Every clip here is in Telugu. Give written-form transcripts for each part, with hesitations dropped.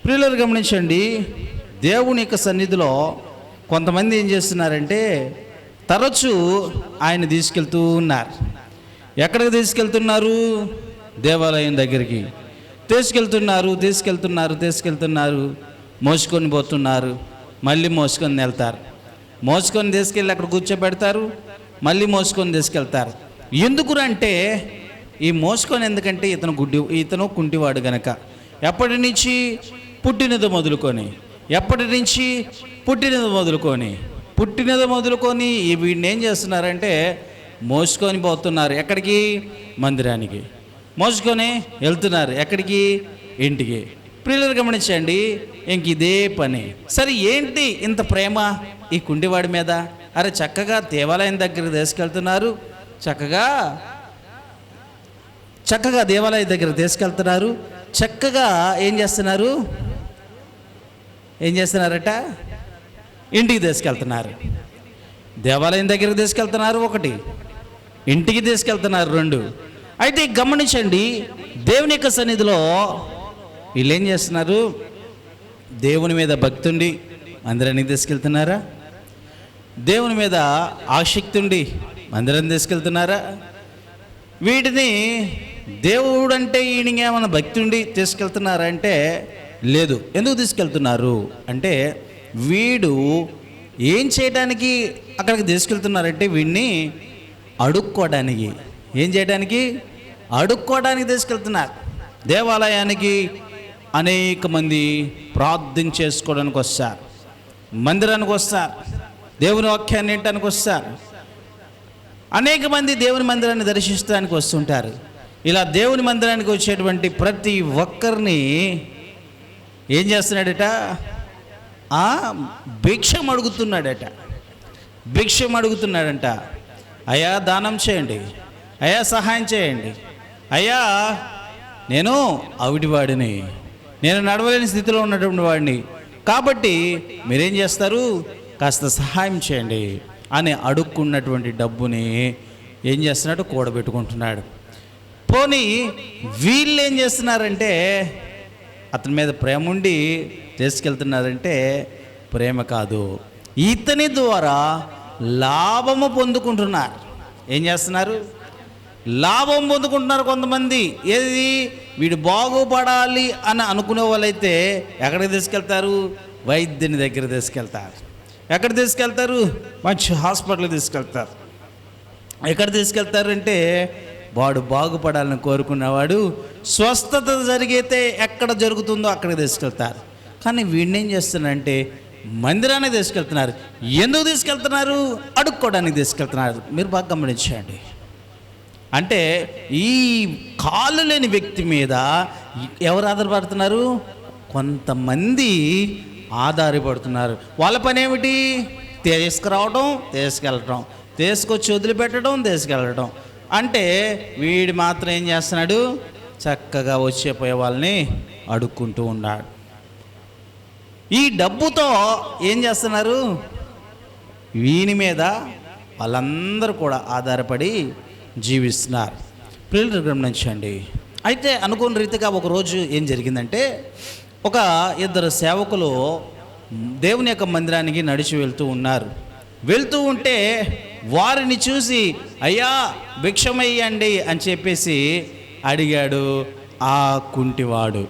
ప్రియులారా గమనించండి, దేవుని యొక్క సన్నిధిలో కొంతమంది ఏం చేస్తున్నారంటే తరచూ ఆయన తీసుకెళ్తూ ఉన్నారు. ఎక్కడికి తీసుకెళ్తున్నారు? దేవాలయం దగ్గరికి తీసుకెళ్తున్నారు. మోసుకొని పోతున్నారు, మళ్ళీ మోసుకొని వెళ్తారు. మోసుకొని తీసుకెళ్ళి అక్కడ కూర్చోబెడతారు, మళ్ళీ మోసుకొని తీసుకెళ్తారు. ఎందుకురంటే ఈ మోసుకొని, ఎందుకంటే ఇతను కుంటివాడు గనక ఎప్పటి నుంచి పుట్టినది మొదలుకొని వీడిని ఏం చేస్తున్నారంటే మోసుకొని పోతున్నారు. ఎక్కడికి? మందిరానికి. మోసుకొని వెళ్తున్నారు. ఎక్కడికి? ఇంటికి. ప్రియులారా గమనించండి, ఇంక ఇదే పని. సరే, ఏంటి ఇంత ప్రేమ ఈ కుంటివాడి మీద? అరే చక్కగా దేవాలయం దగ్గరికి తీసుకెళ్తున్నారు, చక్కగా దేవాలయం దగ్గర తీసుకెళ్తున్నారు, చక్కగా ఏం చేస్తున్నారట? ఇంటికి తీసుకెళ్తున్నారు. దేవాలయం దగ్గరికి తీసుకెళ్తున్నారు ఒకటి, ఇంటికి తీసుకెళ్తున్నారు రెండు. అయితే గమనించండి, దేవుని యొక్క సన్నిధిలో వీళ్ళు ఏం చేస్తున్నారు? దేవుని మీద భక్తి ఉండి మందిరానికి తీసుకెళ్తున్నారా? దేవుని మీద ఆసక్తి ఉండి మందిరాన్ని తీసుకెళ్తున్నారా? వీటిని దేవుడు అంటే ఈయనకేమన్నా భక్తి ఉండి తీసుకెళ్తున్నారా అంటే లేదు. ఎందుకు తీసుకెళ్తున్నారు అంటే వీడు ఏం చేయడానికి అక్కడికి తీసుకెళ్తున్నారంటే వీడిని అడుక్కోవడానికి. ఏం చేయడానికి? అడుక్కోవడానికి తీసుకెళ్తున్నారు. దేవాలయానికి అనేక మంది ప్రార్థన చేసుకోవడానికి వస్తారు, మందిరానికి వస్తారు, దేవుని వాక్యాన్ని వినటానికి వస్తారు. అనేక మంది దేవుని మందిరాన్ని దర్శించడానికి వస్తుంటారు. ఇలా దేవుని మందిరానికి వచ్చేటువంటి ప్రతి ఒక్కరిని ఏం చేస్తున్నాడట? భిక్షం అడుగుతున్నాడంట. అయ్యా దానం చేయండి, అయ్యా సహాయం చేయండి, అయ్యా నేను అవిటివాడిని, నేను నడవలేని స్థితిలో ఉన్నటువంటి వాడిని, కాబట్టి మీరేం చేస్తారు? కాస్త సహాయం చేయండి అని అడుక్కున్నటువంటి డబ్బుని ఏం చేస్తున్నాడు? కూడబెట్టుకుంటున్నాడు. పోనీ వీళ్ళు ఏం చేస్తున్నారంటే అతని మీద ప్రేమ ఉండి తీసుకెళ్తున్నారంటే ప్రేమ కాదు, ఇతని ద్వారా లాభము పొందుకుంటున్నారు. ఏం చేస్తున్నారు? లాభం పొందుకుంటున్నారు కొంతమంది. ఏది? వీడు బాగుపడాలి అని అనుకునే వాళ్ళైతే ఎక్కడికి తీసుకెళ్తారు? వైద్యుని దగ్గర తీసుకెళ్తారు. ఎక్కడ తీసుకెళ్తారు? మంచి హాస్పిటల్కి తీసుకెళ్తారు. ఎక్కడ తీసుకెళ్తారంటే వాడు బాగుపడాలని కోరుకున్నవాడు స్వస్థత జరిగితే ఎక్కడ జరుగుతుందో అక్కడికి తీసుకెళ్తారు. కానీ వీడిని ఏం చేస్తున్నారంటే మందిరానికి తీసుకెళ్తున్నారు. ఎందుకు తీసుకెళ్తున్నారు? అడుక్కోవడానికి తీసుకెళ్తున్నారు. మీరు బాగా గమనించండి. అంటే ఈ కాళ్ళు లేని వ్యక్తి మీద ఎవరు ఆధారపడుతున్నారు? కొంతమంది ఆధారపడుతున్నారు. వాళ్ళ పని ఏమిటి? తీసుకురావడం, తీసుకెళ్ళటం, తీసుకొచ్చి వదిలిపెట్టడం, తీసుకెళ్ళటం. అంటే వీడు మాత్రం ఏం చేస్తున్నాడు? చక్కగా వచ్చేపోయే వాళ్ళని అడుక్కుంటూ ఉన్నాడు. ఈ డబ్బుతో ఏం చేస్తున్నారు? వీని మీద వాళ్ళందరూ కూడా ఆధారపడి జీవిస్తున్నారు. ప్రియులు గమనించండి. అయితే అనుకోని రీతిగా ఒకరోజు ఏం జరిగిందంటే ఒక ఇద్దరు సేవకులు దేవుని యొక్క మందిరానికి నడిచి వెళ్తూ ఉంటే వారిని చూసి అయ్యా భిక్షమయ్యండి అని చెప్పేసి అడిగాడు ఆ కుంటివాడు.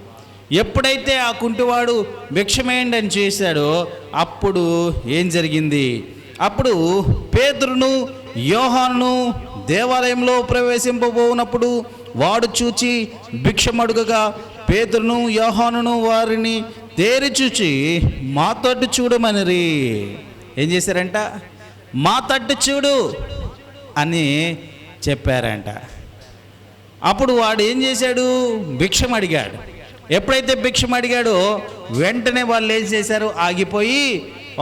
ఎప్పుడైతే ఆ కుంటివాడు భిక్షమేయండి అని చేశాడో అప్పుడు ఏం జరిగింది? అప్పుడు పేతురును యోహానును దేవాలయంలో ప్రవేశింపబోనప్పుడు వాడు చూచి భిక్షమడుగగా పేతురును యోహానును వారిని తేరి చూచి మా తట్టు చూడమనిరి. ఏం చేశారంట? మా తట్టు చూడు అని చెప్పారంట. అప్పుడు వాడు ఏం చేశాడు? భిక్షం అడిగాడు. ఎప్పుడైతే భిక్షం అడిగాడో వెంటనే వాళ్ళు ఏం చేశారు? ఆగిపోయి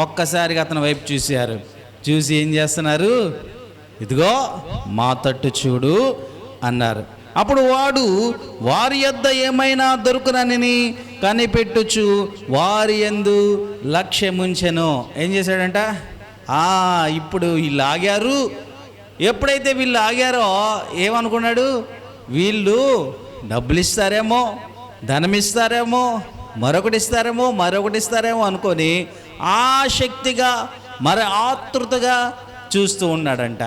ఒక్కసారిగా అతని వైపు చూశారు. చూసి ఏం చేస్తున్నారు? ఇదిగో మా తట్టు చూడు అన్నారు. అప్పుడు వాడు వారి యొద్ద ఏమైనా దొరుకునని కనిపెట్టుచు వారి యందు లక్ష్యముంచెను. ఏం చేశాడంట? ఇప్పుడు వీళ్ళు ఆగారు. ఎప్పుడైతే వీళ్ళు ఆగారో ఏమనుకున్నాడు? వీళ్ళు డబ్బులు ఇస్తారేమో, ధనం ఇస్తారేమో, మరొకటి ఇస్తారేమో అనుకొని ఆసక్తిగా ఆతృతగా చూస్తూ ఉన్నాడంట.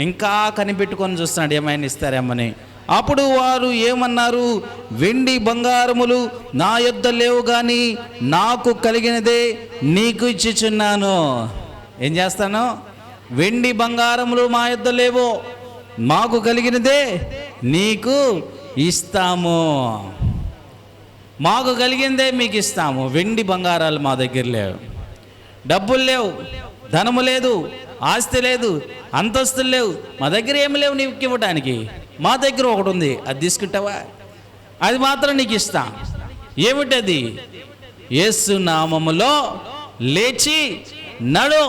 ఇంకా కనిపెట్టుకొని చూస్తున్నాడు ఏమైనా ఇస్తారేమని. అప్పుడు వారు ఏమన్నారు? వెండి బంగారములు నా యొద్ద లేవు కానీ నాకు కలిగినదే నీకు ఇచ్చుచున్నాను. ఏం చేస్తాను? వెండి బంగారములు మా యొద్ద లేవు, మాకు కలిగినదే నీకు ఇస్తాము. మాకు కలిగిందే మీకు ఇస్తాము. వెండి బంగారాలు మా దగ్గర లేవు, డబ్బులు లేవు, ధనము లేదు, ఆస్తి లేదు, అంతస్తులు లేవు, మా దగ్గర ఏమి లేవు నీకు ఇవ్వడానికి. మా దగ్గర ఒకటి ఉంది, అది తీసుకుంటావా? అది మాత్రం నీకు ఇస్తాం. ఏమిటది? యేసు నామములో లేచి నడు.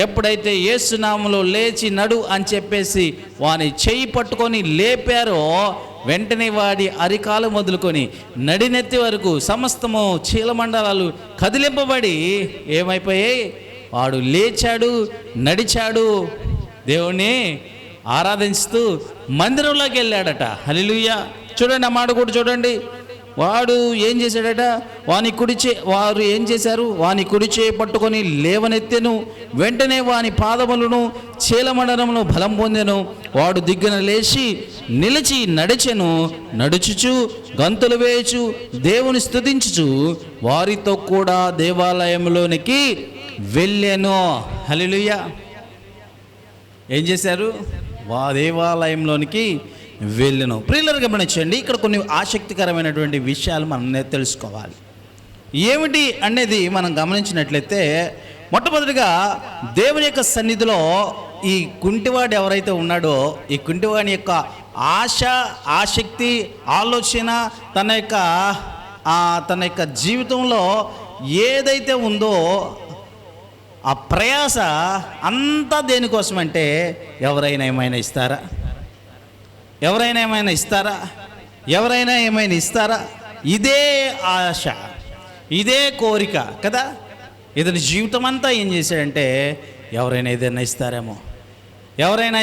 ఎప్పుడైతే యేసు నామములో లేచి నడు అని చెప్పేసి వాని చెయ్యి పట్టుకొని లేపారో, వెంటనే వాడి అరికాలు మొదలుకొని నడినెత్తి వరకు సమస్తము చీలమండలాలు కదిలింపబడి ఏమైపోయాయి? వాడు లేచాడు, నడిచాడు, దేవుణ్ణి ఆరాధిస్తూ మందిరంలోకి వెళ్ళాడట. హల్లెలూయా. చూడండి, ఆ మాట కూడా చూడండి. వాడు ఏం చేశాడట? వారు ఏం చేశారు? వాని కుడి చేయి పట్టుకొని లేవనెత్తెను. వెంటనే వాని పాదములను చీలమండలమును బలం పొందెను. వాడు దిగ్గున లేచి నిలిచి నడిచెను. నడుచుచు గంతులు వేయచు దేవుని స్తుతించుచు వారితో కూడా దేవాలయంలోనికి వెళ్ళెను. హల్లెలూయా. ఏం చేశారు? దేవాలయంలోనికి వెళ్ళను. ప్రియులను గమనించండి, ఇక్కడ కొన్ని ఆసక్తికరమైనటువంటి విషయాలు మనం తెలుసుకోవాలి. ఏమిటి అనేది మనం గమనించినట్లయితే, మొట్టమొదటిగా దేవుని యొక్క సన్నిధిలో ఈ కుంటివాడు ఎవరైతే ఉన్నాడో, ఈ కుంటివాడి యొక్క ఆశ, ఆసక్తి, ఆలోచన, తన యొక్క జీవితంలో ఏదైతే ఉందో ఆ ప్రయాస అంతా దేనికోసమంటే ఎవరైనా ఏమైనా ఇస్తారా? ఎవరైనా ఏమైనా ఇస్తారా? ఇదే ఆశ, ఇదే కోరిక కదా. ఇతని జీవితం అంతా ఏం చేశాడంటే ఎవరైనా ఏదైనా ఇస్తారేమో, ఎవరైనా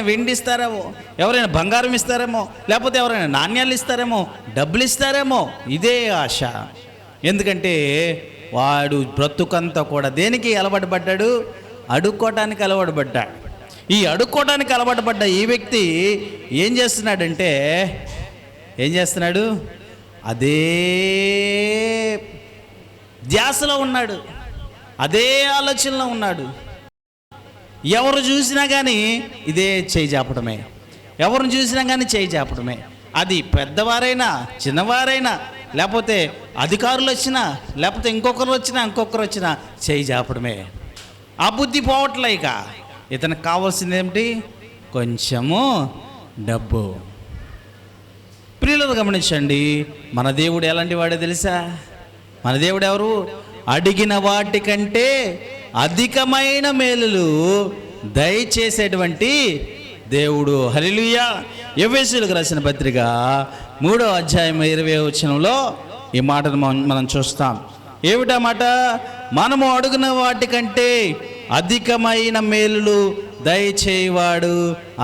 వెండి ఇస్తారేమో, ఎవరైనా బంగారం ఇస్తారేమో, లేకపోతే ఎవరైనా నాణ్యాలు ఇస్తారేమో, డబ్బులు ఇస్తారేమో. ఇదే ఆశ. ఎందుకంటే వాడు బ్రతుకంతా కూడా దేనికి అలవాటు పడ్డాడు? అడుక్కోవటానికి అలవాటు పడ్డాడు. ఈ అడుక్కోవడానికి అలవాటు పడ్డ ఈ వ్యక్తి ఏం చేస్తున్నాడు? అదే ధ్యాసలో ఉన్నాడు, అదే ఆలోచనలో ఉన్నాడు. ఎవరు చూసినా కానీ ఇదే చేయి చాపడమే, ఎవరిని చూసినా కానీ చేయి చాపడమే. అది పెద్దవారైనా చిన్నవారైనా, లేకపోతే అధికారులు వచ్చినా, లేకపోతే ఇంకొకరు వచ్చినా చేయి చాపడమే. ఆ బుద్ధి పోవట్లే. ఇక ఇతనికి కావాల్సింది ఏమిటి? కొంచెము డబ్బు. ప్రియులను గమనించండి, మన దేవుడు ఎలాంటి వాడో తెలుసా? మన దేవుడు ఎవరు? అడిగిన వాటికంటే అధికమైన మేలులు దయచేసేటువంటి దేవుడు. హల్లెలూయా. ఎఫెసీయులకు రాసిన పత్రిక 3వ అధ్యాయం 20వ వచనంలో ఈ మాటను మనం చూస్తాం. ఏమిటా మాట? మనము అడుగున వాటికంటే అధికమైన మేలులు దయచేయవాడు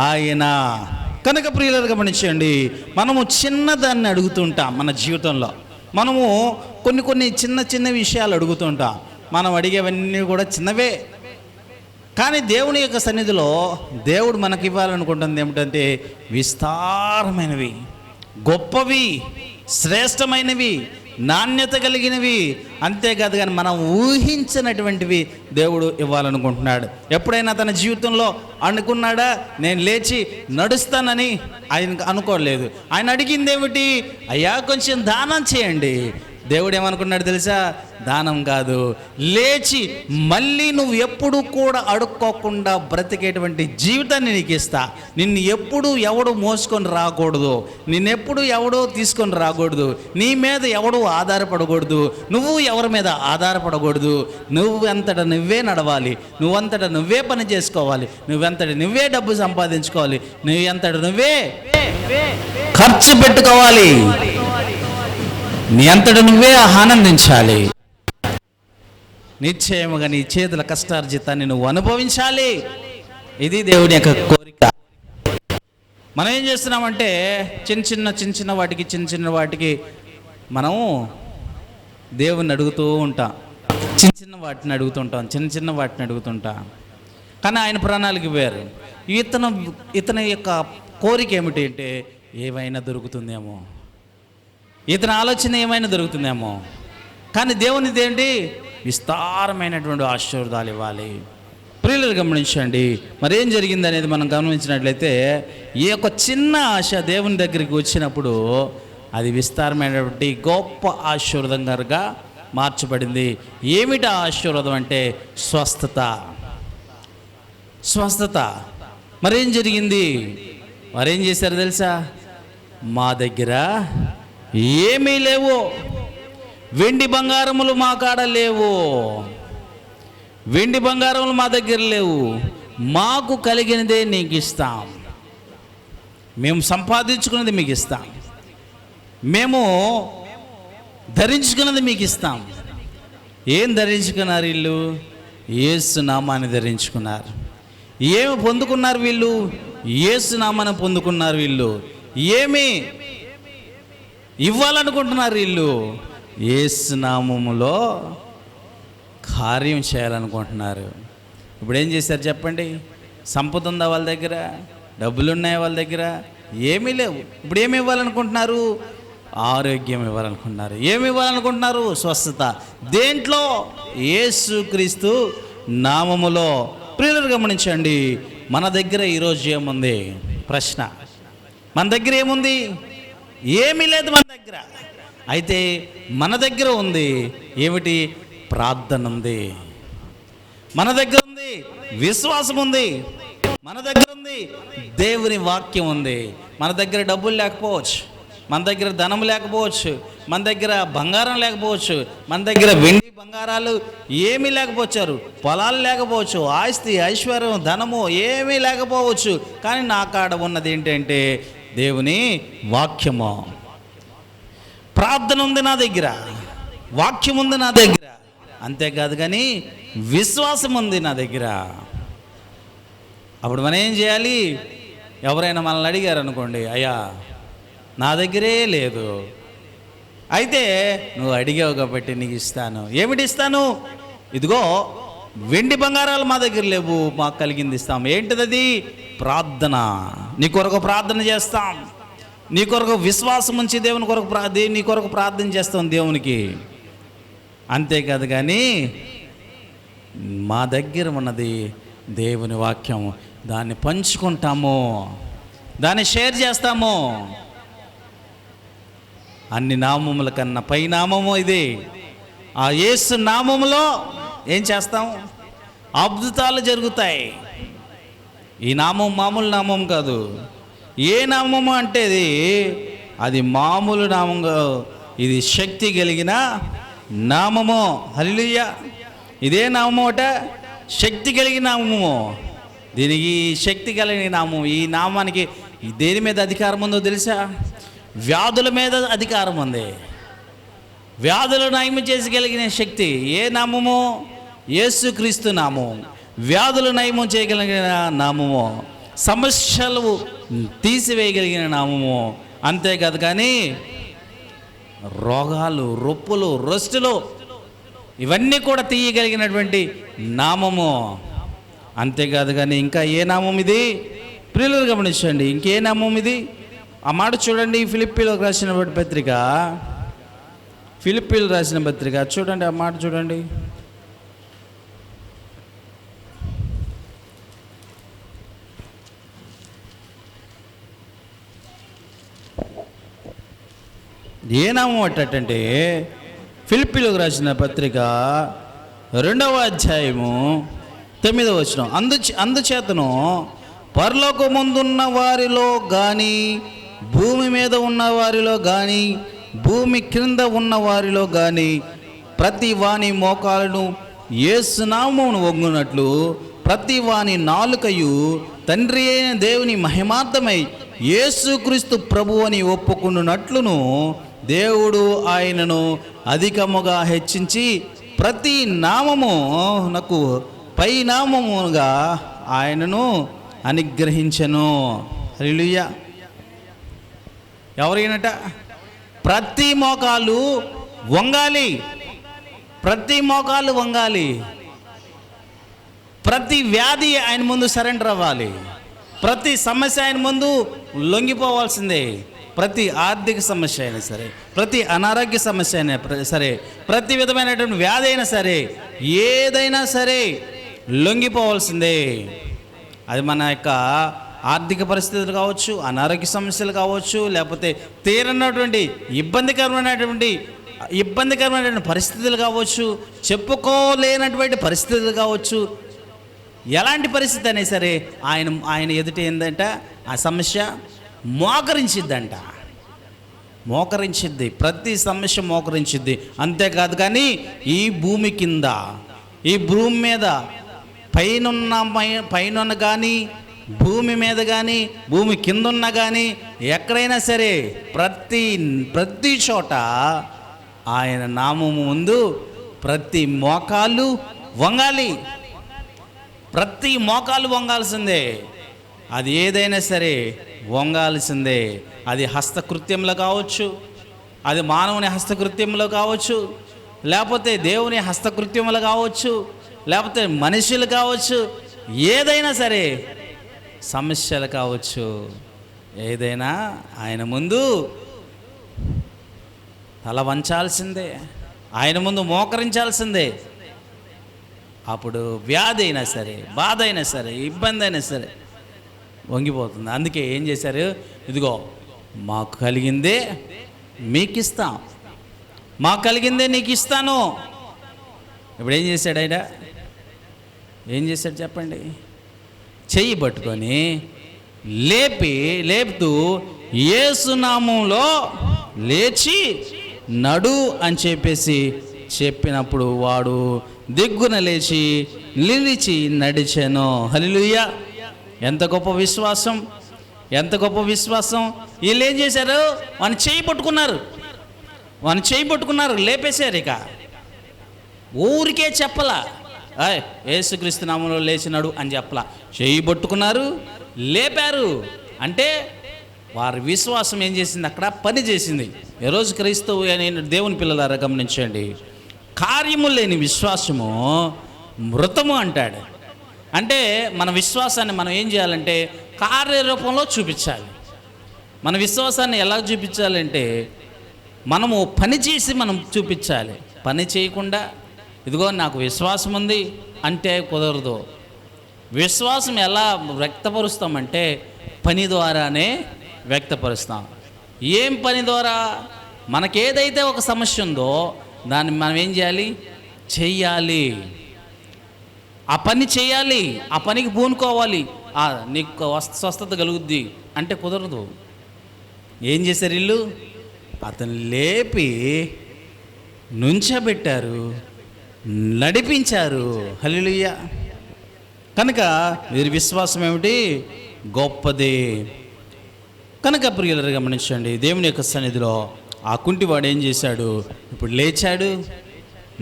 ఆయన. కనుక ప్రియులను గమనించండి, మనము చిన్నదాన్ని అడుగుతుంటాం. మన జీవితంలో మనము కొన్ని చిన్న విషయాలు అడుగుతుంటాం. మనం అడిగేవన్నీ కూడా చిన్నవే. కానీ దేవుని యొక్క సన్నిధిలో దేవుడు మనకి ఇవ్వాలనుకుంటుంది ఏమిటంటే విస్తారమైనవి, గొప్పవి, శ్రేష్టమైనవి, నాణ్యత కలిగినవి. అంతేకాదు కానీ మనం ఊహించినటువంటివి దేవుడు ఇవ్వాలనుకుంటున్నాడు. ఎప్పుడైనా తన జీవితంలో అనుకున్నాడా నేను లేచి నడుస్తానని? ఆయన అనుకోలేదు. ఆయన అడిగింది ఏమిటి? అయ్యా కొంచెం దానం చేయండి. దేవుడు ఏమనుకున్నాడు తెలుసా? దానం కాదు, లేచి మళ్ళీ నువ్వు ఎప్పుడు కూడా అడుక్కోకుండా బ్రతికేటువంటి జీవితాన్ని నీకు ఇస్తా. నిన్ను ఎప్పుడు ఎవడు మోసుకొని రాకూడదు, నిన్నెప్పుడు ఎవడో తీసుకొని రాకూడదు, నీ మీద ఎవడు ఆధారపడకూడదు, నువ్వు ఎవరి మీద ఆధారపడకూడదు. నువ్వెంతట నువ్వే నడవాలి, నువ్వంతట నువ్వే పని చేసుకోవాలి, నువ్వెంతట నువ్వే డబ్బు సంపాదించుకోవాలి, నువ్వెంతట నువ్వే ఖర్చు పెట్టుకోవాలి, నీ అంతట నువ్వే ఆనందించాలి. నిశ్చయముగా నీ చేతుల కష్టార్జితాన్ని నువ్వు అనుభవించాలి. ఇది దేవుని యొక్క కోరిక. మనం ఏం చేస్తున్నామంటే చిన్న చిన్న వాటికి మనము దేవుణ్ణి అడుగుతూ ఉంటాం, చిన్న వాటిని అడుగుతుంటాం. కానీ ఆయన ప్రణాళిక వేరు. ఇతని యొక్క కోరిక ఏమిటి అంటే ఏమైనా దొరుకుతుందేమో, ఇతని ఆలోచన ఏమైనా దొరుకుతుందేమో. కానీ దేవునిది ఏంటి? విస్తారమైనటువంటి ఆశీర్వాదాలు ఇవ్వాలి. ప్రియులు గమనించండి, మరేం జరిగింది అనేది మనం గమనించినట్లయితే ఈ యొక్క చిన్న ఆశ దేవుని దగ్గరికి వచ్చినప్పుడు అది విస్తారమైనటువంటి గొప్ప ఆశీర్వాదంగా మార్చబడింది. ఏమిటి ఆశీర్వాదం అంటే స్వస్థత. మరేం జరిగింది? మరేం చేశారు తెలుసా? మా దగ్గర ఏమీ లేవు, వెండి బంగారములు మా కాడ లేవు, వెండి బంగారములు మా దగ్గర లేవు, మాకు కలిగినదే నీకు ఇస్తాం, మేము సంపాదించుకున్నది మీకు ఇస్తాం, మేము ధరించుకున్నది మీకు ఇస్తాం. ఏం ధరించుకున్నారు వీళ్ళు? యేసు నామాన్ని ధరించుకున్నారు. ఏమి పొందుకున్నారు వీళ్ళు? యేసు నామాన్ని పొందుకున్నారు. వీళ్ళు ఏమి ఇవ్వాలనుకుంటున్నారు? వీళ్ళు యేసు నామములో కార్యం చేయాలనుకుంటున్నారు. ఇప్పుడు ఏం చేశారు చెప్పండి? సంపద ఉందా వాళ్ళ దగ్గర? డబ్బులు ఉన్నాయా వాళ్ళ దగ్గర? ఏమీ లేవు. ఇప్పుడు ఏమి ఇవ్వాలనుకుంటున్నారు? ఆరోగ్యం ఇవ్వాలనుకుంటున్నారు. ఏమి ఇవ్వాలనుకుంటున్నారు? స్వస్థత. దేంట్లో? యేసుక్రీస్తు నామములో. ప్రియులు గమనించండి, మన దగ్గర ఈరోజు ఏముంది? ప్రశ్న. మన దగ్గర ఏముంది? ఏమీ లేదు మన దగ్గర. అయితే మన దగ్గర ఉంది ఏమిటి? ప్రార్థన ఉంది, మన దగ్గర ఉంది విశ్వాసం ఉంది, మన దగ్గర ఉంది దేవుని వాక్యం ఉంది. మన దగ్గర డబ్బులు లేకపోవచ్చు, మన దగ్గర ధనం లేకపోవచ్చు, మన దగ్గర బంగారం లేకపోవచ్చు, మన దగ్గర వెండి బంగారాలు ఏమీ లేకపోవచ్చు, పొలాలు లేకపోవచ్చు, ఆస్తి ఐశ్వర్యం ధనము ఏమీ లేకపోవచ్చు. కానీ నా కాడ ఉన్నది ఏంటంటే దేవుని వాక్యము. ప్రార్థన ఉంది నా దగ్గర, వాక్యం ఉంది నా దగ్గర, అంతేకాదు కానీ విశ్వాసం ఉంది నా దగ్గర. అప్పుడు మనం ఏం చేయాలి? ఎవరైనా మనల్ని అడిగారు అనుకోండి, అయ్యా నా దగ్గరే లేదు, అయితే నువ్వు అడిగావు కాబట్టి నీకు ఇస్తాను. ఏమిటి ఇస్తాను? ఇదిగో వెండి బంగారాలు మా దగ్గర లేవు, మాకు కలిగింది ఇస్తాం. ఏంటిది? ప్రార్థన. నీ కొరకు ప్రార్థన చేస్తాం, నీ కొరకు విశ్వాసం ఉంచి దేవుని కొరకు నీ కొరకు ప్రార్థన చేస్తాం దేవునికి. అంతేకాదు కానీ మా దగ్గర ఉన్నది దేవుని వాక్యం, దాన్ని పంచుకుంటాము, దాన్ని షేర్ చేస్తాము. అన్ని నామముల కన్నా పై నామము ఇది. ఆ యేసు నామములో ఏం చేస్తాం? అద్భుతాలు జరుగుతాయి. ఈ నామం మామూలు నామం కాదు. ఏ నామము అంటే అది మామూలు నామంగా, ఇది శక్తి కలిగిన నామము. హల్లెలూయా. ఇదే నామము అట శక్తి కలిగిన నామము. దీనికి శక్తి కలిగిన నామం. ఈ నామానికి దేని మీద అధికారం ఉందో తెలుసా? వ్యాధుల మీద అధికారం ఉంది. వ్యాధులు నయం చేయగలిగిన శక్తి ఏ నామము? యేసుక్రీస్తు నామం. వ్యాధులు నయం చేయగలిగిన నామము, సమస్యలు తీసివేయగలిగిన నామము. అంతేకాదు కానీ రోగాలు, రొప్పులు, రొస్టులు ఇవన్నీ కూడా తీయగలిగినటువంటి నామము. అంతేకాదు కానీ ఇంకా ఏ నామం ఇది? ప్రియులు గమనించండి, ఇంకే నామం ఇది? ఆ మాట చూడండి. ఫిలిప్పీలకు రాసిన పత్రిక, ఫిలిప్పీలు రాసిన పత్రిక చూడండి, ఆ మాట చూడండి. ఏ నామం అట్టంటే ఫిలిప్పీలకు రాసిన పత్రిక 2వ అధ్యాయము 9వ వచనం. అందుచేతను పరలోకమందున్న వారిలో కానీ, భూమి మీద ఉన్న వారిలో కానీ, భూమి క్రింద ఉన్న వారిలో కానీ ప్రతి వాని మోకాలను యేసు నామమును వంగునట్లు ప్రతి వాని నాలుకయు తండ్రి అయిన దేవుని మహిమార్థమై యేసుక్రీస్తు ప్రభువు అని ఒప్పుకున్నట్లును దేవుడు ఆయనను అధికముగా హెచ్చించి ప్రతి నామమునకు పై నామముగా ఆయనను అనుగ్రహించెను. హల్లెలూయా. ఎవరైనట? ప్రతి మోకాలు వంగాలి, ప్రతి మోకాలు వంగాలి, ప్రతి వ్యాధి ఆయన ముందు సరెండర్ అవ్వాలి, ప్రతి సమస్య ఆయన ముందు లొంగిపోవాల్సిందే. ప్రతి ఆర్థిక సమస్య అయినా సరే, ప్రతి అనారోగ్య సమస్య అయినా సరే, ప్రతి విధమైనటువంటి వ్యాధి అయినా సరే, ఏదైనా సరే లొంగిపోవాల్సిందే. అది మన యొక్క ఆర్థిక పరిస్థితులు కావచ్చు, అనారోగ్య సమస్యలు కావచ్చు, లేకపోతే తీరనటువంటి ఇబ్బందికరమైనటువంటి పరిస్థితులు కావచ్చు, చెప్పుకోలేనటువంటి పరిస్థితులు కావచ్చు, ఎలాంటి పరిస్థితి అయినా సరే ఆయన ఎదుట ఏందంట ఆ సమస్య మోకరించిద్ది, ప్రతి సమస్య మోకరించిద్ది. అంతేకాదు కానీ ఈ భూమి కింద, ఈ భూమి మీద పైన కానీ, భూమి మీద కానీ, భూమి కింద ఉన్న కానీ, ఎక్కడైనా సరే ప్రతి చోట ఆయన నామము ముందు ప్రతి మోకాలు వంగాలి, ప్రతి మోకాలు వంగాల్సిందే. అది ఏదైనా సరే వంగాల్సిందే. అది హస్తకృత్యంలో కావచ్చు, అది మానవుని హస్తకృత్యంలో కావచ్చు, లేకపోతే దేవుని హస్తకృత్యములు కావచ్చు, లేకపోతే మనుషులు కావచ్చు, ఏదైనా సరే సమస్యలు కావచ్చు, ఏదైనా ఆయన ముందు తల వంచాల్సిందే, ఆయన ముందు మోకరించాల్సిందే. అప్పుడు వ్యాధి అయినా సరే, బాధ అయినా సరే, ఇబ్బంది అయినా సరే వంగిపోతుంది. అందుకే ఏం చేశారు? ఇదిగో మాకు కలిగిందే మీకు ఇస్తాం, మాకు కలిగిందే నీకు ఇస్తాను. ఇప్పుడు ఏం చేశాడు ఆయన? ఏం చేశాడు చెప్పండి? చెయ్యి పట్టుకొని లేపుతూ యేసు నామములో లేచి నడు అని చెప్పినప్పుడు వాడు దిగ్గున లేచి నిలిచి నడిచెను. హల్లెలూయా! ఎంత గొప్ప విశ్వాసం, ఎంత గొప్ప విశ్వాసం. వీళ్ళు ఏం చేశారు? వాని చేయి పట్టుకున్నారు, లేపేశారు. ఇక ఊరికే చెప్పలా, యేసుక్రీస్తు నామములో లేచినాడు అని చెప్పలా, చేయి పట్టుకున్నారు, లేపారు. అంటే వారి విశ్వాసం ఏం చేసింది? అక్కడ పని చేసింది. ఈరోజు క్రైస్తవు అయిన దేవుని పిల్లలారా గమనించండి, కార్యము లేని విశ్వాసము మృతము అంటాడు. అంటే మన విశ్వాసాన్ని మనం ఏం చేయాలంటే కార్యరూపంలో చూపించాలి. మన విశ్వాసాన్ని ఎలా చూపించాలంటే మనము పని చేసి మనం చూపించాలి. పని చేయకుండా ఇదిగో నాకు విశ్వాసం ఉంది అంటే కుదరదు. విశ్వాసం ఎలా వ్యక్తపరుస్తామంటే పని ద్వారానే వ్యక్తపరుస్తాం. ఏం పని ద్వారా? మనకేదైతే ఒక సమస్య ఉందో దాన్ని మనం ఏం చేయాలి? చెయ్యాలి. ఆ పని చేయాలి, ఆ పనికి పూనుకోవాలి. నీకు స్వస్థత కలుగుద్ది అంటే కుదరదు. ఏం చేశారు వీళ్ళు? అతను లేపి నుంచబెట్టారు, నడిపించారు. హల్లెలూయా! కనుక వీరి విశ్వాసం ఏమిటి? గొప్పది. కనుక ప్రియులు గమనించండి, దేవుని యొక్క సన్నిధిలో ఆ కుంటివాడు ఏం చేశాడు? ఇప్పుడు లేచాడు,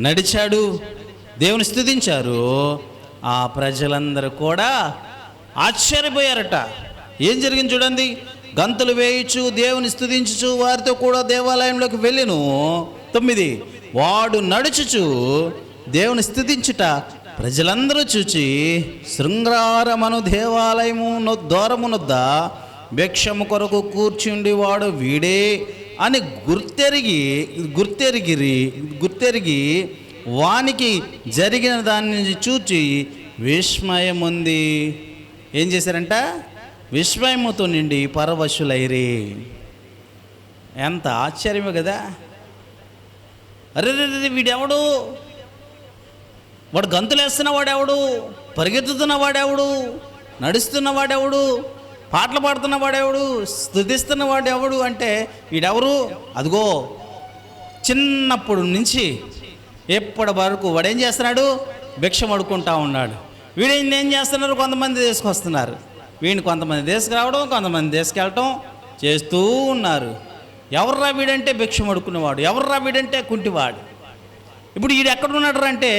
నడిచాడు, దేవుని స్తుతించారు. ఆ ప్రజలందరూ కూడా ఆశ్చర్యపోయారట. ఏం జరిగింది చూడండి. గంతులు వేయించు దేవుని స్తుతించుచు వారితో కూడా దేవాలయంలోకి వెళ్ళెను. 9 వాడు నడుచుచు దేవుని స్తుతించుట ప్రజలందరూ చూచి శృంగారమను దేవాలయము ద్వారమునొద్ద భిక్షము కొరకు కూర్చుండి వాడు వీడే అని గుర్తెరిగి వానికి జరిగిన దాన్ని చూచి విస్మయముంది. ఏం చేశారంట? విస్మయముతో నిండి పరవశులైరి. ఎంత ఆశ్చర్యమే కదా! అరే వీడెవడు? వాడు గంతులేస్తున్న వాడెవడు? పరిగెత్తుతున్న వాడెవడు? నడుస్తున్న వాడెవడు? పాటలు పాడుతున్న వాడెవడు? స్తుతిస్తున్న వాడెవడు అంటే వీడెవరు? అదిగో చిన్నప్పుడు నుంచి ఎప్పటి వరకు వాడేం చేస్తున్నాడు? భిక్షం అడుక్కుంటా ఉన్నాడు. వీడిని ఏం చేస్తున్నారు? కొంతమంది తీసుకొస్తున్నారు, వీడిని కొంతమంది తీసుకురావడం, కొంతమంది తీసుకెళ్ళటం చేస్తూ ఉన్నారు. ఎవర్రా వీడంటే భిక్షం అడుక్కునేవాడు, ఎవర్రా వీడంటే కుంటివాడు. ఇప్పుడు వీడు ఎక్కడున్నాడు అంటే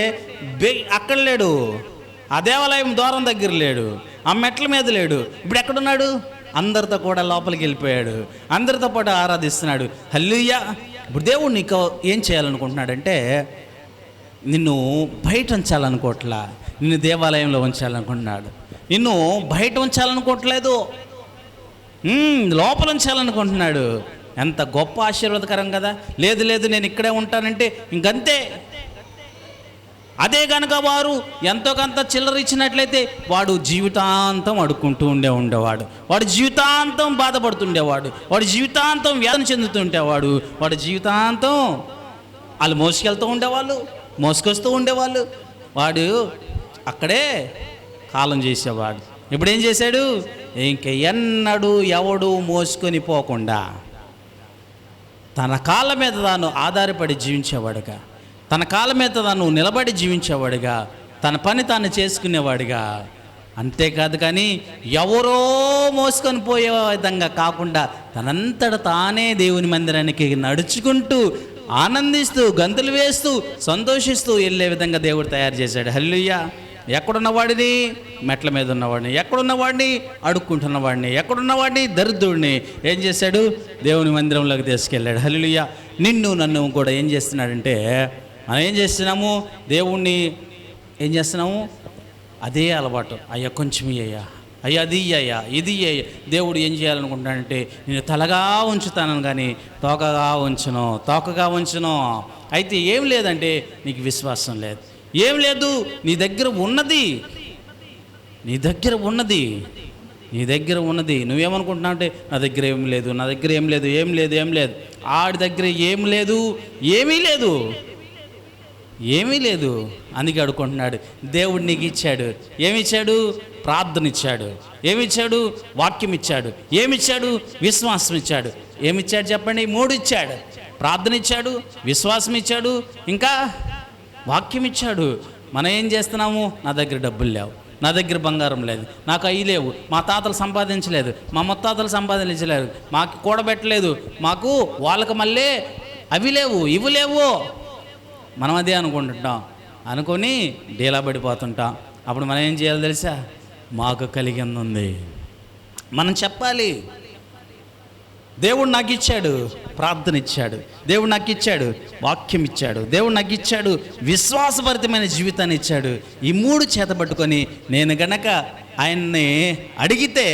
అక్కడ లేడు, ఆ దేవాలయం ద్వారం దగ్గర లేడు, ఆ మెట్ల మీద లేడు. ఇప్పుడు ఎక్కడున్నాడు? అందరితో కూడా లోపలికి వెళ్ళిపోయాడు, అందరితో పాటు ఆరాధిస్తున్నాడు. హల్లెలూయా. ఇప్పుడు దేవుడు నీకు ఏం చేయాలనుకుంటున్నాడంటే, నిన్ను బయట ఉంచాలనుకోవట్లా, నిన్ను దేవాలయంలో ఉంచాలనుకుంటున్నాడు. నిన్ను బయట ఉంచాలనుకోవట్లేదు, లోపల ఉంచాలనుకుంటున్నాడు. ఎంత గొప్ప ఆశీర్వాదకరం కదా. లేదు లేదు నేను ఇక్కడే ఉంటానంటే ఇంకంతే. అదే కనుక వారు ఎంతో కొంత చిల్లర ఇచ్చినట్లయితే వాడు జీవితాంతం అడుక్కుంటూ ఉండేవాడు, వాడు జీవితాంతం బాధపడుతుండేవాడు, వాడు జీవితాంతం వేదన చెందుతుండేవాడు, వాడు జీవితాంతం వాళ్ళు మోసుకెళ్తూ ఉండేవాళ్ళు, మోసుకొస్తూ ఉండేవాళ్ళు. వాడు అక్కడే కాలం చేసేవాడు. ఇప్పుడు ఏం చేశాడు? ఇంక ఎన్నడూ ఎవడు మోసుకొని పోకుండా తన కాళ్ళ మీద తాను ఆధారపడి జీవించేవాడుగా, తన కాళ్ళ మీద తాను నిలబడి జీవించేవాడుగా, తన పని తాను చేసుకునేవాడుగా. అంతేకాదు కానీ ఎవరో మోసుకొని పోయే విధంగా కాకుండా తనంతట తానే దేవుని మందిరానికి నడుచుకుంటూ ఆనందిస్తూ గంతులు వేస్తూ సంతోషిస్తూ వెళ్ళే విధంగా దేవుడు తయారు చేశాడు. హల్లెలూయా. ఎక్కడున్నవాడిని? మెట్ల మీద ఉన్నవాడిని. ఎక్కడున్నవాడిని? అడుక్కుంటున్నవాడిని. ఎక్కడున్నవాడిని? దరిద్రుడిని ఏం చేశాడు? దేవుని మందిరంలోకి తీసుకెళ్ళాడు. హల్లెలూయా. నిన్ను నన్ను కూడా ఏం చేస్తున్నాడంటే, మనం ఏం చేస్తున్నాము? దేవుణ్ణి ఏం చేస్తున్నాము? అదే అలవాటు. అయ్యా కొంచెం అయ్యా, అయ్యా అది అయ్యా ఇది అయ్యా. దేవుడు ఏం చేయాలనుకుంటున్నాడంటే, నేను తలగా ఉంచుతాను కానీ తోకగా ఉంచును, తోకగా ఉంచును. అయితే ఏం లేదంటే నీకు విశ్వాసం లేదు, ఏం లేదు. నీ దగ్గర ఉన్నది, నీ దగ్గర ఉన్నది, నీ దగ్గర ఉన్నది నువ్వేమనుకుంటున్నావు అంటే, నా దగ్గర ఏం లేదు, నా దగ్గర ఏం లేదు, ఏం లేదు, ఏం లేదు. ఆడి దగ్గర ఏం లేదు, ఏమీ లేదు, ఏమీ లేదు. అందుకే అడుక్కుంటున్నాడు. దేవుడు నీకు ఇచ్చాడు. ఏమిచ్చాడు? ప్రార్థన ఇచ్చాడు. ఏమిచ్చాడు? వాక్యం ఇచ్చాడు. ఏమిచ్చాడు? విశ్వాసం ఇచ్చాడు. ఏమిచ్చాడు చెప్పండి? 3 ఇచ్చాడు. ప్రార్థన ఇచ్చాడు, విశ్వాసం ఇచ్చాడు, ఇంకా వాక్యం ఇచ్చాడు. మనం ఏం చేస్తున్నాము? నా దగ్గర డబ్బులు లేవు, నా దగ్గర బంగారం లేదు, నాకు అవి లేవు, మా తాతలు సంపాదించలేదు, మా ముత్తాతలు సంపాదించలేదు, మాకు కూడబెట్టలేదు, మాకు వాళ్ళకి మళ్ళీ అవి లేవు, ఇవి లేవు. మనం అదే అనుకుంటుంటాం. అనుకొని డీలా పడిపోతుంటాం. అప్పుడు మనం ఏం చేయాలో తెలుసా? మాకు కలిగింది ఉంది మనం చెప్పాలి. దేవుడు నాకు ఇచ్చాడు, ప్రార్థన ఇచ్చాడు, దేవుడు నాకు ఇచ్చాడు, వాక్యం ఇచ్చాడు, దేవుడు నాకు ఇచ్చాడు, విశ్వాసభరితమైన జీవితాన్ని ఇచ్చాడు. ఈ 3 చేతబట్టుకొని నేను గనక ఆయన్ని అడిగితే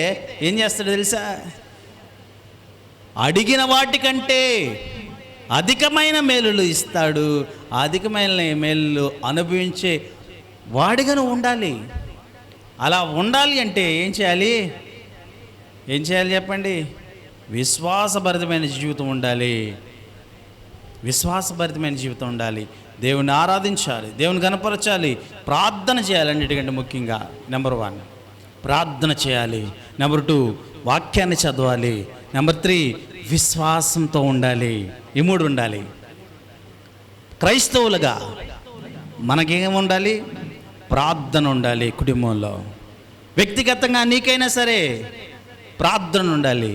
ఏం చేస్తాడు తెలుసా? అడిగిన వాటికంటే అధికమైన మేలులు ఇస్తాడు. అధికమైన మేలులు అనుభవించే వాడిగాను ఉండాలి. అలా ఉండాలి అంటే ఏం చేయాలి? ఏం చేయాలి చెప్పండి? విశ్వాసభరితమైన జీవితం ఉండాలి. విశ్వాసభరితమైన జీవితం ఉండాలి. దేవుని ఆరాధించాలి, దేవుని కనపరచాలి, ప్రార్థన చేయాలి. అన్నిటికంటే ముఖ్యంగా నెంబర్ 1 ప్రార్థన చేయాలి. నెంబర్ 2 వాక్యాన్ని చదవాలి. నెంబర్ 3 విశ్వాసంతో ఉండాలి. ఈ 3 ఉండాలి. క్రైస్తవులుగా మనకేం ఉండాలి? ప్రార్థన ఉండాలి. కుటుంబంలో వ్యక్తిగతంగా నీకైనా సరే ప్రార్థన ఉండాలి,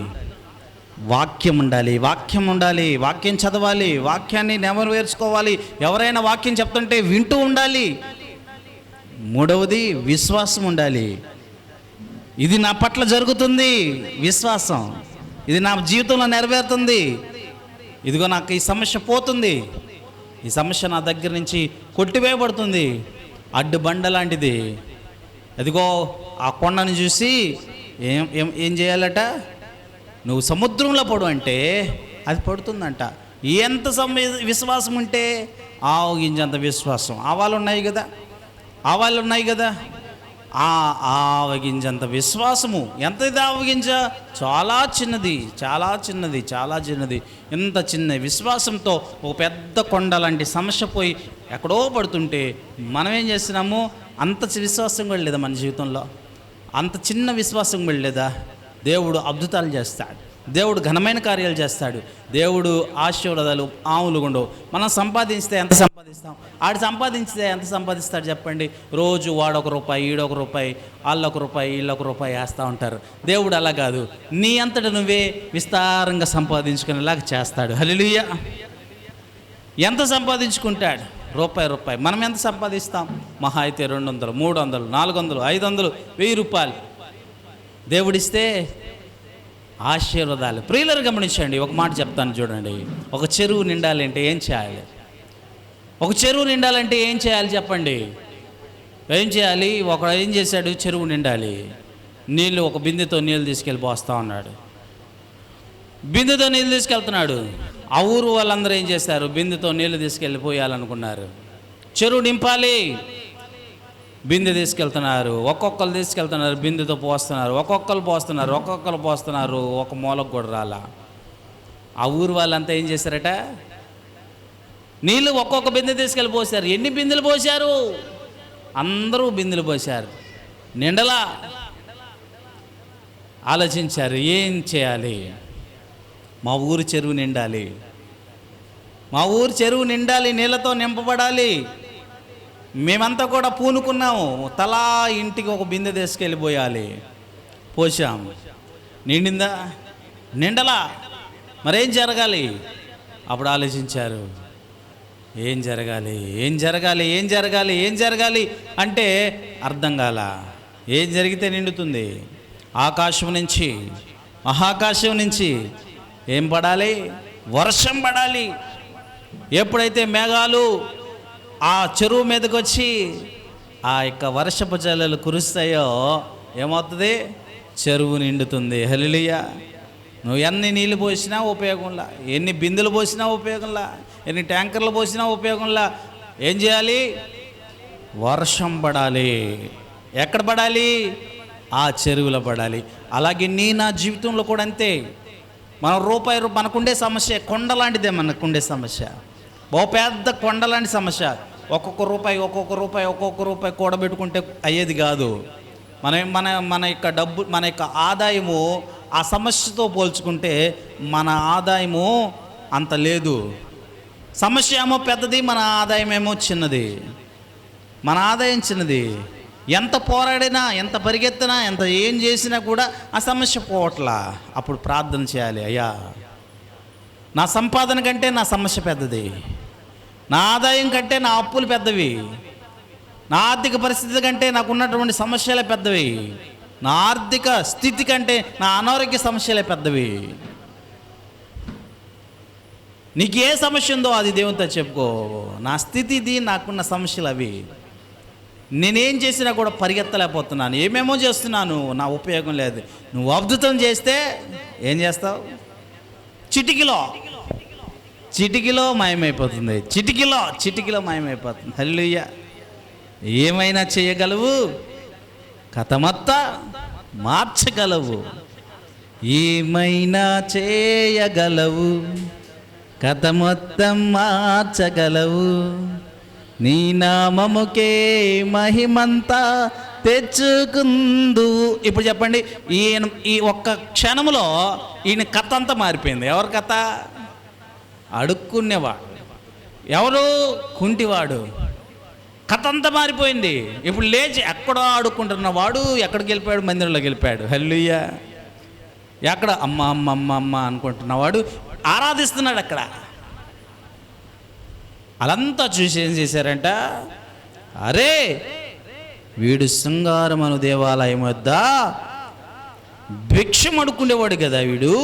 వాక్యం ఉండాలి, వాక్యం ఉండాలి, వాక్యం చదవాలి, వాక్యాన్ని నెమరువేర్చుకోవాలి. ఎవరైనా వాక్యం చెప్తుంటే వింటూ ఉండాలి. 3వది విశ్వాసం ఉండాలి. ఇది నా పట్ల జరుగుతుంది, విశ్వాసం. ఇది నా జీవితంలో నెరవేరుతుంది. ఇదిగో నాకు ఈ సమస్య పోతుంది, ఈ సమస్య నా దగ్గర నుంచి కొట్టివేయబడుతుంది. అడ్డు బండ లాంటిది. అదిగో ఆ కొండను చూసి ఏం చేయాలట? నువ్వు సముద్రంలో పడు అంటే అది పడుతుందంట. ఎంత విశ్వాసం ఉంటే ఆవు గింజంత విశ్వాసం. ఆవాలు ఉన్నాయి కదా, ఆవాలు ఉన్నాయి కదా, ఆ ఆవగింజంత విశ్వాసము. ఎంత ఇది ఆవగింజ? చాలా చిన్నది, చాలా చిన్నది, చాలా చిన్నది. ఇంత చిన్న విశ్వాసంతో ఒక పెద్ద కొండ లాంటి సమస్య పోయి ఎక్కడో పడుతుంటే మనం ఏం చేస్తున్నాము? అంత విశ్వాసం కూడా లేదా మన జీవితంలో? అంత చిన్న విశ్వాసం కూడా లేదా? దేవుడు అద్భుతాలు చేస్తాడు, దేవుడు ఘనమైన కార్యాలు చేస్తాడు, దేవుడు ఆశీర్వాదాలు ఆవులు ఉండవు. మనం సంపాదిస్తే ఎంత సంపాదిస్తాం? ఆడు సంపాదించితే ఎంత సంపాదిస్తాడు చెప్పండి? రోజు వాడొక రూపాయి, ఈడొక రూపాయి, వాళ్ళొక రూపాయి, వీళ్ళొక రూపాయి వేస్తూ ఉంటారు. దేవుడు అలా కాదు, నీ అంతట నువ్వే విస్తారంగా సంపాదించుకునేలాగా చేస్తాడు. హల్లెలూయా. ఎంత సంపాదించుకుంటాడు? రూపాయి. మనం ఎంత సంపాదిస్తాం? మహా అయితే 200, 300, 400, 500, 1000 రూపాయలు. దేవుడిస్తే ఆశీర్వాదాలు. ప్రియులను గమనించండి, ఒక మాట చెప్తాను చూడండి. ఒక చెరువు నిండాలంటే ఏం చేయాలి? ఒక చెరువు నిండాలంటే ఏం చేయాలి చెప్పండి? ఏం చేయాలి? ఒకడు ఏం చేశాడు? చెరువు నిండాలి, నీళ్ళు ఒక బిందెతో నీళ్ళు తీసుకెళ్ళి పోస్తా ఉన్నాడు. బిందెతో నీళ్ళు తీసుకెళ్తున్నాడు. ఆ ఊరు వాళ్ళందరూ ఏం చేశారు? బిందెతో నీళ్ళు తీసుకెళ్ళి పోయాలనుకున్నారు. చెరువు నింపాలి, బిందె తీసుకెళ్తున్నారు. ఒక్కొక్కరు తీసుకెళ్తున్నారు, బిందెతో పోస్తున్నారు. ఒక్కొక్కరు పోస్తున్నారు. ఒక మూలకు కూడా రాలా. ఆ ఊరు వాళ్ళంతా ఏం చేశారట? నీళ్ళు ఒక్కొక్క బిందె తీసుకెళ్ళి పోసారు. ఎన్ని బిందెలు పోశారు? అందరూ బిందెలు పోశారు, నిండలా. ఆలోచించారు, ఏం చేయాలి? మా ఊరు చెరువు నిండాలి, మా ఊరు చెరువు నిండాలి, నీళ్ళతో నింపబడాలి. మేమంతా కూడా పూనుకున్నాము, తలా ఇంటికి ఒక బిందె తీసుకెళ్ళిపోయాలి. పోసాం, నిండిందా? నిండలా. మరేం జరగాలి? అప్పుడు ఆలోచించారు, ఏం జరగాలి అంటే అర్థం కాల. ఏం జరిగితే నిండుతుంది? ఆకాశం నుంచి, మహాకాశం నుంచి ఏం పడాలి? వర్షం పడాలి. ఎప్పుడైతే మేఘాలు ఆ చెరువు మీదకి వచ్చి ఆ యొక్క వర్షపు జల్లులు కురుస్తాయో ఏమవుతుంది? చెరువు నిండుతుంది. హల్లెలూయా. నువ్వు ఎన్ని నీళ్ళు పోసినా ఉపయోగంలా, ఎన్ని బిందెలు పోసినా ఉపయోగంలా, ఎన్ని ట్యాంకర్లు పోసినా ఉపయోగంలా. ఏం చేయాలి? వర్షం పడాలి. ఎక్కడ పడాలి? ఆ చెరువులో పడాలి. అలాగే నా జీవితంలో కూడా అంతే. మనం మనకుండే సమస్య కొండ లాంటిదే. మనకుండే సమస్య ఓ పెద్ద కొండ లాంటి సమస్య. ఒక్కొక్క రూపాయి కూడబెట్టుకుంటే అయ్యేది కాదు. మన యొక్క డబ్బు, మన యొక్క ఆదాయము ఆ సమస్యతో పోల్చుకుంటే మన ఆదాయము అంత లేదు. సమస్య ఏమో పెద్దది, మన ఆదాయం ఏమో చిన్నది. మన ఆదాయం చిన్నది. ఎంత పోరాడినా, ఎంత పరిగెత్తినా, ఎంత ఏం చేసినా కూడా ఆ సమస్య పోవట్లా. అప్పుడు ప్రార్థన చేయాలి, అయ్యా నా సంపాదన కంటే నా సమస్య పెద్దది, నా ఆదాయం కంటే నా అప్పులు పెద్దవి, నా ఆర్థిక పరిస్థితి కంటే నాకు ఉన్నటువంటి సమస్యలే పెద్దవి, నా ఆర్థిక స్థితి కంటే నా అనారోగ్య సమస్యలే పెద్దవి. నీకు ఏ సమస్య ఉందో అది దేవునితో చెప్పుకో. నా స్థితి ఇది, నాకున్న సమస్యలు అవి. నేనేం చేసినా కూడా పరిగెత్తలేకపోతున్నాను, ఏమేమో చేస్తున్నాను, నా ఉపయోగం లేదు. నువ్వు అద్భుతం చేస్తే ఏం చేస్తావు? చిటికిలో మాయమైపోతుంది. చిటికిలో మాయమైపోతుంది. హల్లెలూయా. ఏమైనా చేయగలవు, కథమత్తా మార్చగలవు. ఏమైనా చేయగలవు, కథ మొత్తం మార్చగలవు. నీ నామముకే మహిమంతా తెచ్చుకుందు. ఇప్పుడు చెప్పండి, ఈ ఒక్క క్షణంలో ఈయన కథ అంతా మారిపోయింది. ఎవరి కథ? అడుక్కునేవాడు. ఎవరు? కుంటివాడు. కథ అంతా మారిపోయింది. ఇప్పుడు లేచి ఎక్కడో ఆడుకుంటున్నవాడు ఎక్కడికి వెళ్ళిపోయాడు? మందిరంలోకి వెళ్ళిపోయాడు. హల్లెలూయా. ఎక్కడ? అమ్మ అనుకుంటున్నవాడు ఆరాధిస్తున్నాడు అక్కడ. అలంతా చూసి ఏం చేశారంట? అరే, వీడు శృంగారం అను దేవాలయం వద్ద భిక్షం అడుక్కునేవాడు కదా వీడు.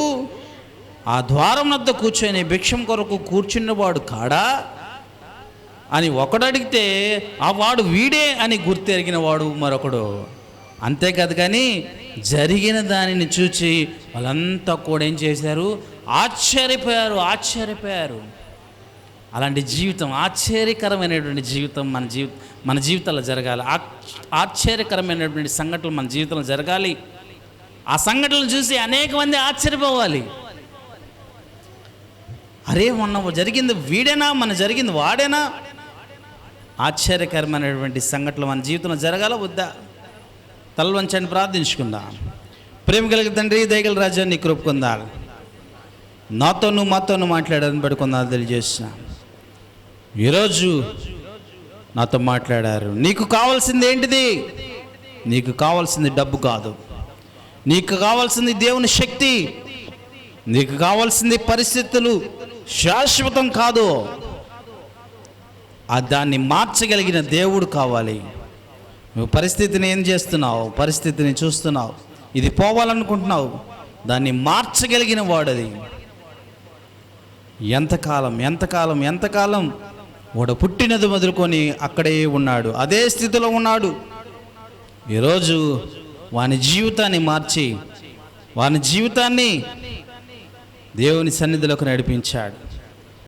ఆ ద్వారం వద్ద కూర్చొని భిక్షం కొరకు కూర్చున్నవాడు కాడా అని ఒకడు అడిగితే ఆ వాడు వీడే అని గుర్తెరిగిన వాడు మరొకడు. అంతేకాదు, కానీ జరిగిన దానిని చూచి వాళ్ళంతా కూడా ఏం చేశారు? ఆశ్చర్యపోయారు. అలాంటి జీవితం, ఆశ్చర్యకరమైనటువంటి జీవితం మన జీవితాల్లో జరగాలి. ఆశ్చర్యకరమైనటువంటి సంఘటనలు మన జీవితంలో జరగాలి. ఆ సంఘటనలు చూసి అనేక మంది ఆశ్చర్యపోవాలి. అరే, మొన్న జరిగింది వీడేనా, మన జరిగింది వాడేనా? ఆశ్చర్యకరమైనటువంటి సంఘటనలు మన జీవితంలో జరగాల వద్దా? తల వంచండి, ప్రార్థించుకుందాం. ప్రేమ కలిగిన తండ్రి, దయగల రాజా, నీ కృప పొందాలి. మాతోను మాట్లాడాలని పడుకుందా తెలియజేసిన ఈరోజు నాతో మాట్లాడారు. నీకు కావాల్సింది ఏంటిది? నీకు కావాల్సింది డబ్బు కాదు, నీకు కావాల్సింది దేవుని శక్తి, నీకు కావాల్సింది పరిస్థితులు శాశ్వతం కాదు. దాన్ని మార్చగలిగిన దేవుడు కావాలి. నువ్వు పరిస్థితిని ఏం చేస్తున్నావు? పరిస్థితిని చూస్తున్నావు, ఇది పోవాలనుకుంటున్నావు, దాన్ని మార్చగలిగిన వాడది. ఎంతకాలం వాడు పుట్టినది మొదలుకొని అక్కడే ఉన్నాడు, అదే స్థితిలో ఉన్నాడు. ఈరోజు వాని జీవితాన్ని మార్చి వాని జీవితాన్ని దేవుని సన్నిధిలోకి నడిపించాడు.